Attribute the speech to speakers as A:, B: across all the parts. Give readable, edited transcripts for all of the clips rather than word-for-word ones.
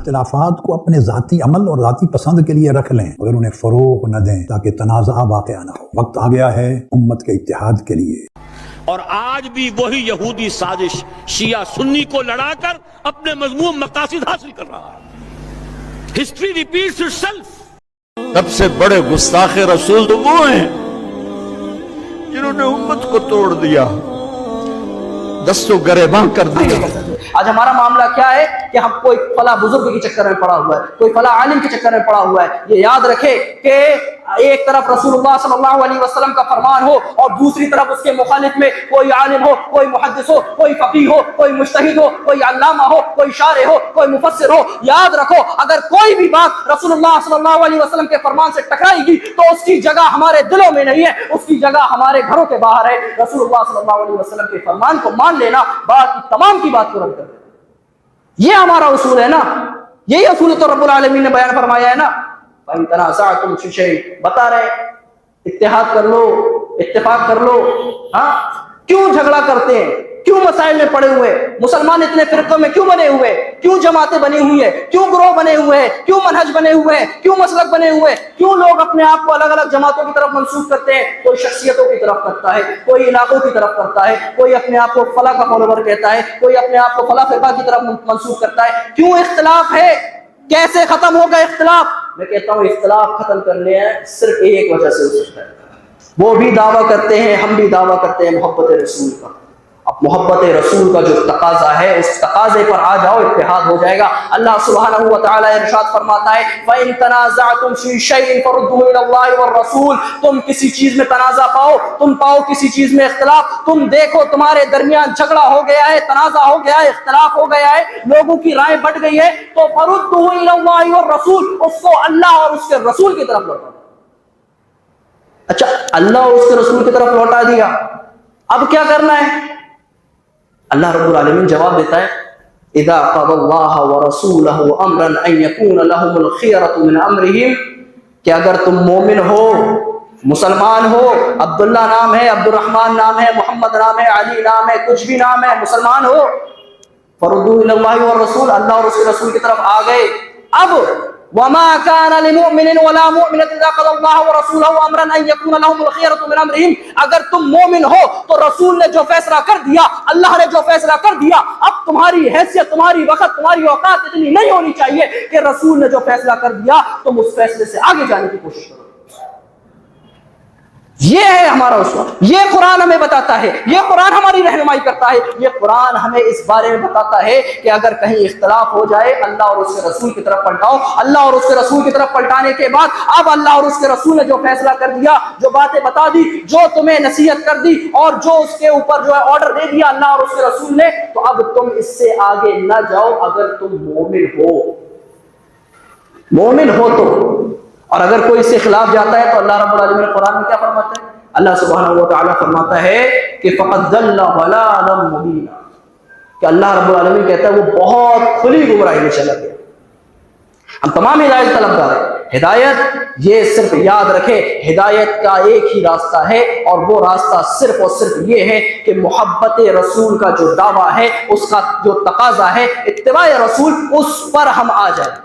A: اختلافات کو اپنے ذاتی عمل اور ذاتی پسند کے لیے رکھ لیں مگر انہیں فروغ نہ دیں تاکہ تنازع واقع نہ ہو۔ وقت آ گیا ہے امت کے اتحاد کے لیے۔
B: اور آج بھی وہی یہودی سازش شیعہ سنی کو لڑا کر اپنے مذموم مقاصد حاصل کر رہا ہے۔ History repeats itself.
C: سب سے بڑے گستاخ رسول تو وہ ہیں جنہوں نے امت کو توڑ دیا، دست و گریباں کر دیا۔
D: آج ہمارا معاملہ کیا ہے کہ ہم کوئی فلاں بزرگ کے چکر میں پڑا ہوا ہے، کوئی فلاں عالم کے چکر میں پڑا ہوا ہے۔ یہ یاد رکھے کہ ایک طرف رسول اللہ صلی اللہ علیہ وسلم کا فرمان ہو اور دوسری طرف اس کے مخالف میں کوئی عالم ہو، کوئی محدث ہو، کوئی فقیہ ہو، کوئی مجتہد ہو، کوئی علامہ ہو، کوئی شارح ہو، کوئی مفسر ہو۔ یاد رکھو اگر کوئی بھی بات رسول اللہ صلی اللہ علیہ وسلم کے فرمان سے ٹکرائے گی تو اس کی جگہ ہمارے دلوں میں نہیں ہے، اس کی جگہ ہمارے گھروں کے باہر ہے۔ رسول اللہ صلی اللہ علیہ وسلم کے فرمان کو مان لینا باقی تمام کی بات کو رد کر دینا، یہ ہمارا اصول ہے نا، یہی اصول تو رب العالمین نے بیان فرمایا ہے نا۔ فَإِن تَنَازَعْتُمْ فِي شَيْءٍ، بتا رہے اتحاد کر لو، اتفاق کر لو۔ ہاں کیوں جھگڑا کرتے ہیں، کیوں مسائل میں پڑے ہوئے؟ مسلمان اتنے فرقوں میں کیوں بنے ہوئے، کیوں جماعتیں بنی ہوئی ہیں، کیوں گروہ بنے ہوئے ہیں، کیوں منہج بنے ہوئے ہیں، کیوں مسلک بنے ہوئے ہیں؟ کیوں لوگ اپنے آپ کو الگ الگ جماعتوں کی طرف منسوب کرتے ہیں؟ کوئی شخصیتوں کی طرف کرتا ہے، کوئی علاقوں کی طرف کرتا ہے، کوئی اپنے آپ کو فلاں کا فالوور کہتا ہے، کوئی اپنے آپ کو فلاں فرقہ کی طرف منسوب کرتا ہے۔ کیوں اختلاف ہے؟ کیسے ختم ہوگا اختلاف؟ میں کہتا ہوں اختلاف ختم کرنے ہیں صرف ایک وجہ سے ہو سکتا ہے، وہ بھی دعویٰ کرتے ہیں، ہم بھی دعویٰ کرتے ہیں محبت رسول کا۔ اب محبت رسول کا جو تقاضا ہے اس تقاضے پر آ جاؤ، اتحاد ہو جائے گا۔ اللہ سبحانہ و تعالی ارشاد فرماتا ہے فَإِن تَنَازَعْتُمْ فِي شَيْءٍ فَرُدُّوهُ إِلَى اللَّهِ وَالرَّسُولِ، تم کسی چیز میں تنازع پاؤ، تم پاؤ کسی چیز میں اختلاف، تم دیکھو تمہارے درمیان جھگڑا ہو گیا ہے، تنازع ہو گیا ہے، اختلاف ہو گیا ہے، لوگوں کی رائے بٹ گئی ہے، تو فَرُدُّوهُ إِلَى اللَّهِ وَالرَّسُولِ، اس کو اللہ اور اس کے رسول کی طرف لوٹا۔ اچھا اللہ اور اس کے رسول کی طرف لوٹا دیا، اب کیا کرنا ہے؟ اللہ رب العالمین جواب دیتا ہے اذا قضى الله ورسوله امرا ان يكون لهم الخيرة من امرهم، کہ اگر تم مومن ہو، مسلمان ہو، عبداللہ نام ہے، عبد الرحمن نام ہے، محمد نام ہے، علی نام ہے، کچھ بھی نام ہے، مسلمان ہو، فردوا الى الله والرسول، اللہ اور اس کے رسول کی طرف آ گئے۔ اب وما كان لمؤمن ولا مؤمنة اذا قضى الله ورسوله امرا ان يكون لهم الخيرة من امرهم، اگر تم مومن ہو تو رسول نے جو فیصلہ کر دیا، اللہ نے جو فیصلہ کر دیا، اب تمہاری حیثیت، تمہاری وقت، تمہاری اوقات اتنی نہیں ہونی چاہیے کہ رسول نے جو فیصلہ کر دیا تم اس فیصلے سے آگے جانے کی کوشش کرو۔ یہ ہے ہمارا اصول، یہ قرآن ہمیں بتاتا ہے، یہ قرآن ہماری رہنمائی کرتا ہے، یہ قرآن ہمیں اس بارے میں بتاتا ہے کہ اگر کہیں اختلاف ہو جائے اللہ اور اس کے رسول کی طرف پلٹاؤ۔ اللہ اور اس کے رسول کی طرف پلٹانے کے بعد اب اللہ اور اس کے رسول نے جو فیصلہ کر دیا، جو باتیں بتا دی، جو تمہیں نصیحت کر دی اور جو اس کے اوپر جو ہے آرڈر دے دیا اللہ اور اس کے رسول نے، تو اب تم اس سے آگے نہ جاؤ اگر تم مومن ہو، مومن ہو تو۔ اور اگر کوئی اس سے خلاف جاتا ہے تو اللہ رب العالمین قرآن میں کیا فرماتا ہے؟ اللہ سبحانہ و تعالیٰ فرماتا ہے کہ فقد ضل ضلالا مبینا، کہ اللہ رب العالمین کہتا ہے وہ بہت کھلی گمراہی میں چلا گیا۔ ہم تمام ہدایت طلبگار ہیں، ہدایت یہ صرف یاد رکھے ہدایت کا ایک ہی راستہ ہے اور وہ راستہ صرف اور صرف یہ ہے کہ محبت رسول کا جو دعویٰ ہے، اس کا جو تقاضا ہے اتباع رسول، اس پر ہم آ جائیں۔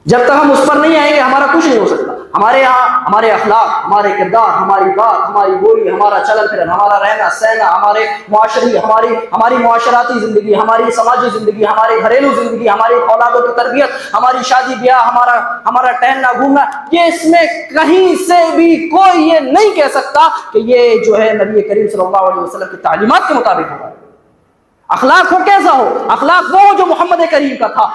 D: جب تک ہم اس پر نہیں آئیں گے ہمارا کچھ نہیں ہو سکتا۔ ہمارے یہاں ہمارے اخلاق، ہمارے کردار، ہماری بات، ہماری بولی، ہمارا چلن پھرن، ہمارا رہنا سہنا، ہمارے معاشری، ہماری معاشراتی زندگی، ہماری سماجی زندگی، ہماری گھریلو زندگی، ہماری اولادوں کی تربیت، ہماری شادی بیاہ، ہمارا ٹہلنا گھومنا، یہ اس میں کہیں سے بھی کوئی یہ نہیں کہہ سکتا کہ یہ جو ہے نبی کریم صلی اللہ علیہ وسلم کی تعلیمات کے مطابق ہوگا۔ اخلاق ہو کیسا ہو، اخلاق وہ ہو جو محمد کریم کا تھا،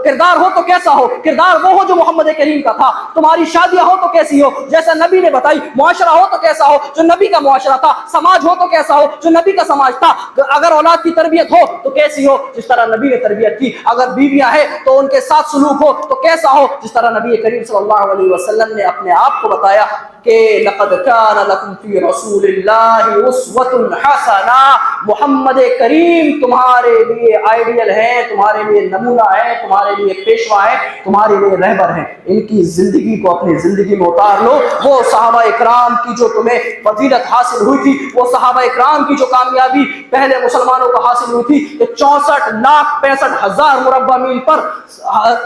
D: کردار ہو تو کیسا ہو، کردار وہ ہو جو محمد کریم کا تھا، تمہاری شادیاں ہو تو کیسی ہو جیسا نبی نے بتائی، معاشرہ ہو تو کیسا ہو جو نبی کا معاشرہ تھا، سماج ہو تو کیسا ہو جو نبی کا سماج تھا، اگر اولاد کی تربیت ہو تو کیسی ہو جس طرح نبی نے تربیت کی، اگر بیویاں ہیں تو ان کے ساتھ سلوک ہو تو کیسا ہو جس طرح نبی کریم صلی اللہ علیہ وسلم نے اپنے آپ کو بتایا کہ لقد کان لکم فی رسول اللہ اسوۃ حسنہ، محمد کریم تمہارے لیے آئیڈیل ہے، تمہارے لیے نمونہ ہے، تمہارے لیے پیشوا ہے، تمہارے لیے رہبر ہیں. ان کی زندگی کو اپنی زندگی میں اتار لو. وہ صحابہ اکرام کی جو تمہیں فضیلت حاصل ہوئی تھی، وہ صحابہ اکرام کی جو کامیابی پہلے مسلمانوں کو حاصل ہوئی تھی، کہ 64,65,000 مربع میل پر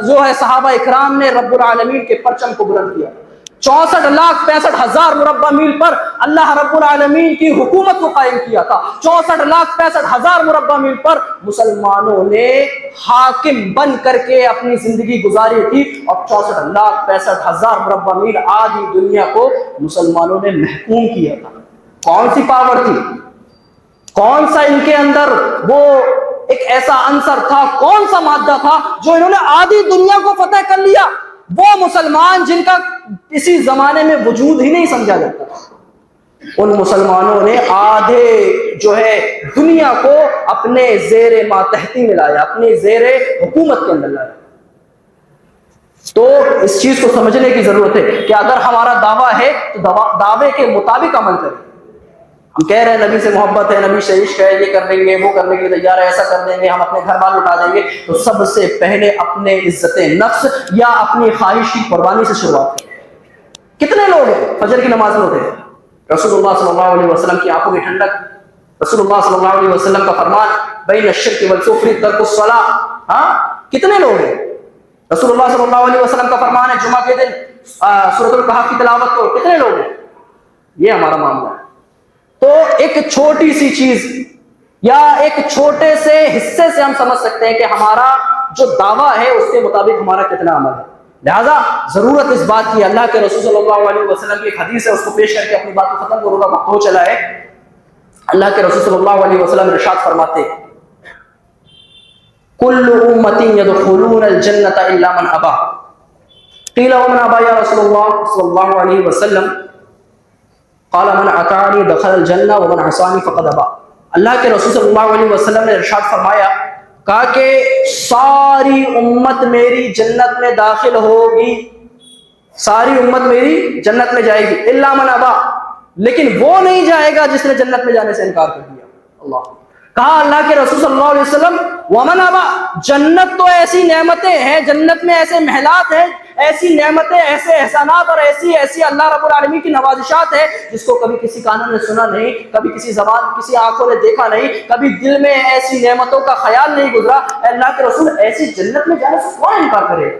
D: جو ہے صحابہ اکرام نے رب العالمین کے پرچم کو بلند کیا. 64,65,000 مربع میل پر اللہ رب العالمین کی حکومت کو قائم کیا تھا. 64,65,000 مربع میل پر مسلمانوں نے حاکم بن کر کے اپنی زندگی گزاری تھی، اور 64,65,000 مربع میل آدھی دنیا کو مسلمانوں نے محکوم کیا تھا. کون سی پاور تھی؟ کون سا ان کے اندر وہ ایک ایسا عنصر تھا، کون سا مادہ تھا جو انہوں نے آدھی دنیا کو فتح کر لیا؟ وہ مسلمان جن کا کسی زمانے میں وجود ہی نہیں سمجھا جاتا تھا، ان مسلمانوں نے آدھے جو ہے دنیا کو اپنے زیر ماتحتی میں لایا، اپنے زیر حکومت کے اندر لایا. تو اس چیز کو سمجھنے کی ضرورت ہے کہ اگر ہمارا دعویٰ ہے تو دعوے کے مطابق عمل کریں. ہم کہہ رہے ہیں نبی سے محبت ہے، نبی سے عشق ہے، یہ کر دیں گے، وہ کرنے کے لیے تیار ہے، ایسا کر دیں گے، ہم اپنے گھر بار لٹا دیں گے، تو سب سے پہلے اپنے عزت نفس یا اپنی خواہش کی قربانی سے شروعات کریں. کتنے لوگ ہیں فجر کی نماز میں ہوتے ہیں؟ رسول اللہ صلی اللہ علیہ وسلم کی آنکھوں کی ٹھنڈک، رسول اللہ صلی اللہ علیہ وسلم کا فرمان بین الشرک والکفر ترک الصلاۃ. ہاں کتنے لوگ ہیں؟ رسول اللہ صلی اللہ علیہ وسلم کا فرمان ہے جمعہ کے دن سورۃ الکہف کی تلاوت کرو. کتنے لوگ ہیں؟ یہ ہمارا معاملہ ہے. تو ایک چھوٹی سی چیز یا ایک چھوٹے سے حصے سے ہم سمجھ سکتے ہیں کہ ہمارا جو دعویٰ ہے اس کے مطابق ہمارا کتنا عمل ہے. لہذا ضرورت اس بات کی، اللہ کے رسول صلی اللہ علیہ وسلم کی ایک حدیث ہے، اس کو پیش کر کے اپنی بات کو ختم کروں گا، وقت ہو چلا ہے. اللہ کے رسول صلی اللہ علیہ وسلم ارشاد فرماتے ہیں کل امتی یدخلون الجنۃ الا من ابا. قیل ومن ابا یا رسول اللہ صلی اللہ علیہ وسلم؟ قال من اطاعنی دخل الجنہ ومن عصانی فقد ابا. اللہ کے رسول صلی اللہ علیہ وسلم نے ارشاد فرمایا، کہا کہ ساری امت میری جنت میں داخل ہوگی، ساری امت میری جنت میں جائے گی، الا من ابا، لیکن وہ نہیں جائے گا جس نے جنت میں جانے سے انکار کر دیا. اللہ کہا اللہ کے رسول صلی اللہ علیہ وسلم ومن ابا، جنت تو ایسی نعمتیں ہیں، جنت میں ایسے محلات ہیں، ایسی نعمتیں، ایسے احسانات اور ایسی اللہ رب العالمین کی نوازشات ہے جس کو کبھی کسی کانوں نے سنا نہیں، کبھی کسی زبان کسی آنکھوں نے دیکھا نہیں، کبھی دل میں ایسی نعمتوں کا خیال نہیں گزرا. اللہ کے رسول ایسی جنت میں جانے سے کون انکار کرے گا؟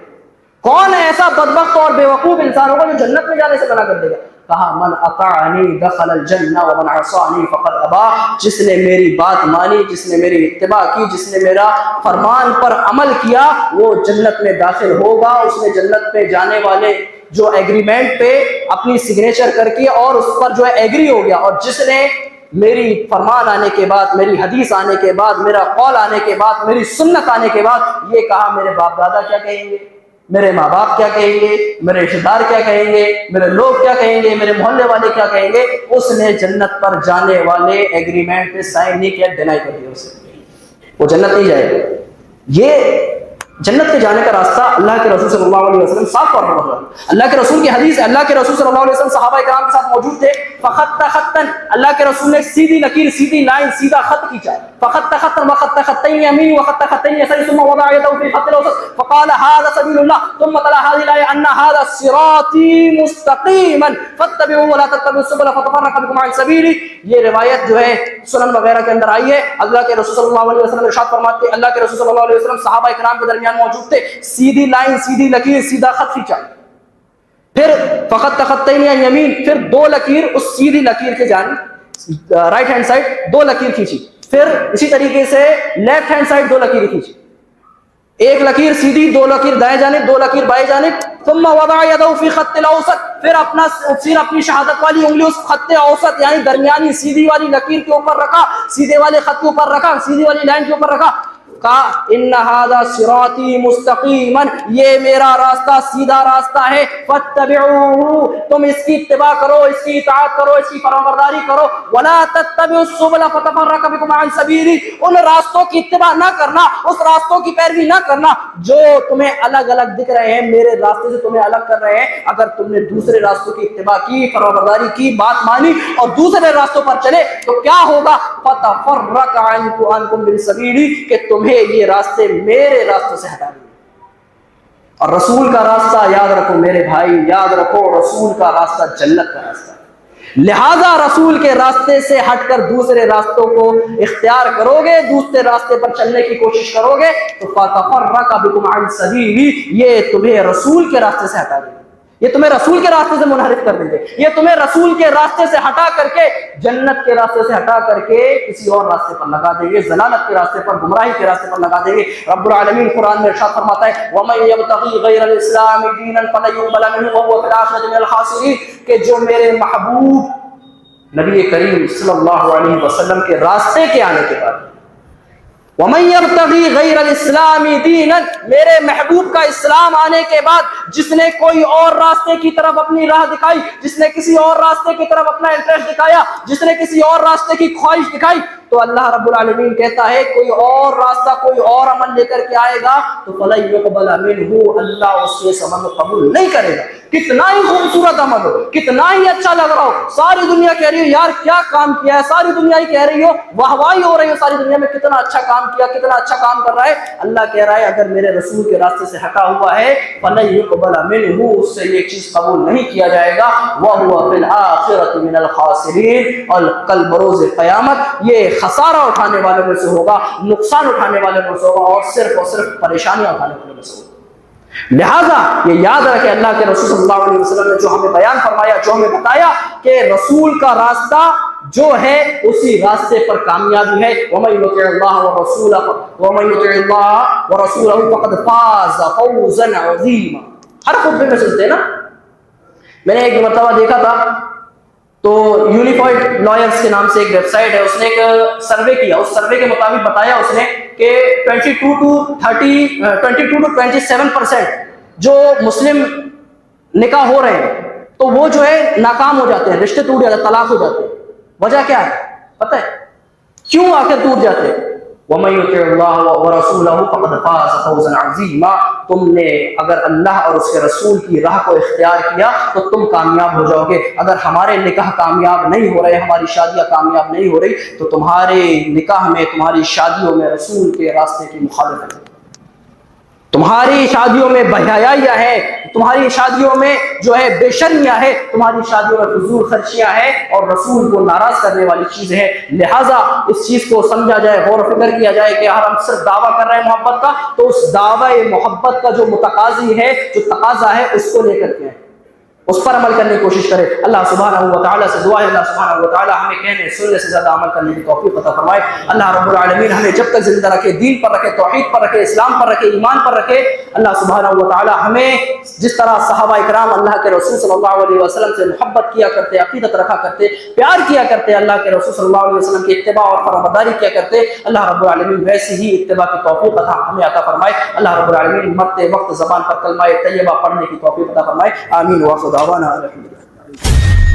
D: کون ایسا بدبخت اور بیوقوف انسان ہوگا جو جنت میں جانے سے منع کر دے گا؟ کہا من اطاعنی دخل الجنہ ومن عصانی فقد ابا، جس نے میری بات مانی، جس نے میری اتباع کی، جس نے میرا فرمان پر عمل کیا، وہ جنت میں داخل ہوگا. اس نے جنت میں جانے والے جو ایگریمنٹ پہ اپنی سگنیچر کر کے اور اس پر جو ہے ایگری ہو گیا. اور جس نے میری فرمان آنے کے بعد، میری حدیث آنے کے بعد، میرا قول آنے کے بعد، میری سنت آنے کے بعد یہ کہا میرے باپ دادا کیا کہیں گے، میرے ماں باپ کیا کہیں گے، میرے رشتہ دار کیا کہیں گے، میرے لوگ کیا کہیں گے، میرے محلے والے کیا کہیں گے، اس نے جنت پر جانے والے ایگریمنٹ پہ سائن نہیں کیا، ڈینائی کر دیا اسے، وہ جنت نہیں جائے گا. یہ جنت کے جانے کا راستہ اللہ کے رسول صلی اللہ علیہ وسلم صاف طور پر بتا. اللہ کے رسول کی حدیث ہے، اللہ کے رسول صلی اللہ علیہ وسلم صحابہ کرام کے ساتھ موجود تھے. فخط خطن، اللہ کے رسول نے سیدھی لکیر، سیدھی لائن، سیدھا خط کھینچا. فخط خطن وخط خطين يمين وخط خطين يسار ثم وضع يده في الخط الوسط فقال هذا سبيل الله ثم تلا هذه الآية أن هذا صراطي مستقيما فاتبعوه ولا تتبعوا السبل فتفرق بكم عن سبيله. یہ روایت جو ہے سنن وغیرہ کے اندر آئی ہے. اللہ کے رسول صلی اللہ علیہ وسلم ارشاد فرماتے ہیں، اللہ کے رسول صلی اللہ علیہ وسلم صحابہ کرام کے درمیان موجود تھے، سیدھی لائن، سیدھی لکیر، سیدھا خط کھینچا. پھر فقط خطین یمین، پھر دو لکیر اس سیدھی لکیر کے جانب رائٹ ہینڈ سائڈ دو لکیر کھینچی. پھر اسی طریقے سے لیفٹ ہینڈ سائڈ دو لکیر کھینچی، ایک لکیر سیدھی، دو لکیر دائیں جانب، دو لکیر بائیں جانب. ثم وضع يده في خط الاوسط، پھر اپنی شہادت والی انگلی اس خط اوسط یعنی درمیانی سیدھی والی لکیر کے اوپر رکھا، سیدھے والے خط کے اوپر رکھا، سیدھی والی لائن کے اوپر رکھا. کہا ان ھذا صراطی مستقیما، یہ میرا راستہ سیدھا راستہ ہے، فاتبعوہ، تم اس کی اتباع کرو، اس کی اطاعت کرو، اس کی فرمانبرداری کرو، ولا تتبعوا السبل فتفرق بکم عن سبیلی، ان راستوں کی اتباع نہ کرنا، اس راستوں کی پیروی نہ کرنا جو تمہیں الگ الگ دکھ رہے ہیں، میرے راستے سے تمہیں الگ کر رہے ہیں۔ اگر تم نے دوسرے راستوں کی اتباع کی، فرمانبرداری کی، بات مانی اور دوسرے راستوں پر چلے تو کیا ہوگا؟ فتفرق عنکم من سبیلی، کہ تمہیں یہ راستے میرے راستوں سے ہٹا دیں۔ اور رسول کا راستہ یاد رکھو میرے بھائی، یاد رکھو رسول کا راستہ جنت کا راستہ ہے۔ لہذا رسول کے راستے سے ہٹ کر دوسرے راستوں کو اختیار کرو گے، دوسرے راستے پر چلنے کی کوشش کرو گے تو فَتَفَرَّقَ بِكُمْ عَنْ سَبِيلِي، یہ تمہیں رسول کے راستے سے ہٹا دیں گے، یہ تمہیں رسول کے راستے سے منحرف کر دیں گے، یہ تمہیں رسول کے راستے سے ہٹا کر کے، جنت کے راستے سے ہٹا کر کے کسی اور راستے پر لگا دیں گے، ضلالت کے راستے پر، گمراہی کے راستے پر لگا دیں گے۔ رب العالمین قرآن میں ارشاد فرماتا ہے وَمَن يَبْتَغِي غَيْرَ الْإِسْلَامِ دِينًا فَلَن يُقْبَلَ مِنْهُ وَهُوَ فِي الْآخِرَةِ مِنَ الْخَاسِرِينَ، کہ جو میرے محبوب نبی کریم صلی اللہ علیہ وسلم کے راستے کے آنے کے بعد وَمَن يَبْتَغِي غَيْرَ الْإِسْلَامِ دِينًا، میرے محبوب کا اسلام آنے کے بعد جس نے کوئی اور راستے کی طرف اپنی راہ دکھائی، جس نے کسی اور راستے کی طرف اپنا انٹرسٹ دکھایا، جس نے کسی اور راستے کی خواہش دکھائی، تو اللہ رب العالمین کہتا ہے کوئی اور راستہ، کوئی اور عمل لے کر کے آئے گا تو فَلَن يُقْبَلَ مِنْهُ، اللہ اس سے اس عمل کو قبول نہیں کرے گا۔ کتنا ہی خوبصورت عمل ہو، کتنا ہی اچھا لگ رہا ہو، ساری دنیا کہہ رہی ہو یار کیا کام کیا ہے، ساری دنیا ہی کہہ رہی ہو، واہ واہی ہو رہی ہو ساری دنیا میں، کتنا اچھا کام کیا، کتنا اچھا کام کر رہا ہے، اللہ کہہ رہا ہے اگر میرے رسول کے راستے سے ہٹا ہوا ہے فَلَن يُقْبَلَ مِنْهُ، اس سے یہ چیز قبول نہیں کیا جائے گا، وَهُوَ فِي الْآخِرَةِ مِنَ الْخَاسِرِينَ، اور کل بروز قیامت یہ خسارہ اٹھانے والے میں سے ہوگا، نقصان اٹھانے والے میں سے ہوگا، اور صرف پریشانیاں اٹھانے والے میں سے ہوگا۔ لہذا یہ یاد رکھے اللہ کے رسول صلی اللہ علیہ وسلم نے جو ہمیں بیان فرمایا، جو ہمیں بتایا کہ رسول کا راستہ جو ہے اسی راستے پر کامیابی ہے۔ وَمَن يُطِعِ اللَّهَ وَرَسُولَهُ فَقَدْ فَازَ فَوْزًا عَظِيمًا، ہر خطبے میں سنتے ہیں نا۔ میں نے ایک مرتبہ دیکھا تھا تو یونیفائڈ لائرز کے نام سے ایک ویب سائٹ ہے، اس نے ایک سروے کیا، اس سروے کے مطابق بتایا اس نے کہ 22 to 27% جو مسلم نکاح ہو رہے ہیں تو وہ جو ہے ناکام ہو جاتے ہیں، رشتے ٹوٹ جاتے ہیں، طلاق ہو جاتے ہیں۔ وجہ کیا ہے پتہ ہے کیوں آخر ٹوٹ جاتے ہیں؟ وَمَن يُطِعِ اللَّهَ وَرَسُولَهُ فَقَدْ فَازَ فَوْزًا عَظِيمًا، تم نے اگر اللہ اور اس کے رسول کی راہ کو اختیار کیا تو تم کامیاب ہو جاؤ گے۔ اگر ہمارے نکاح کامیاب نہیں ہو رہے، ہماری شادیاں کامیاب نہیں ہو رہی تو تمہارے نکاح میں، تمہاری شادیوں میں رسول کے راستے کی مخالفت ہے، تمہاری شادیوں میں بہایائی ہے، تمہاری شادیوں میں جو ہے بے شرمیاں ہے، تمہاری شادیوں میں فضول خرچیاں ہیں اور رسول کو ناراض کرنے والی چیز ہے۔ لہٰذا اس چیز کو سمجھا جائے، غور و فکر کیا جائے کہ اگر ہم صرف دعویٰ کر رہے ہیں محبت کا تو اس دعوی محبت کا جو متقاضی ہے، جو تقاضا ہے، اس کو لے کر کے اس پر عمل کرنے کی کوشش کرے۔ اللہ سبحانہ و تعالیٰ سے دعا ہے اللہ سبحانہ و تعالیٰ ہمیں کہنے سننے سے زیادہ عمل کرنے کی توفیق عطا فرمائے۔ اللہ رب العالمین ہمیں جب تک زندہ رکھے، دین پر رکھے، توحید پر رکھے، اسلام پر رکھے، ایمان پر رکھے۔ اللہ سبحانہ و تعالیٰ ہمیں جس طرح صحابہ اکرام اللہ کے رسول صلی اللہ علیہ وسلم سے محبت کیا کرتے، عقیدت رکھا کرتے، پیار کیا کرتے، اللہ کے رسول صلی اللہ علیہ وسلم کی اتباع اور فرمانبرداری کیا کرتے، اللہ رب العالمین ویسی ہی اتباع کی توفیق ہمیں عطا فرمائے۔ اللہ رب العالمین مرتے وقت زبان پر کلمہ طیبہ پڑھنے کی توفیق عطا فرمائے۔ آمین۔ وآخر دعوانا الحمدللہ۔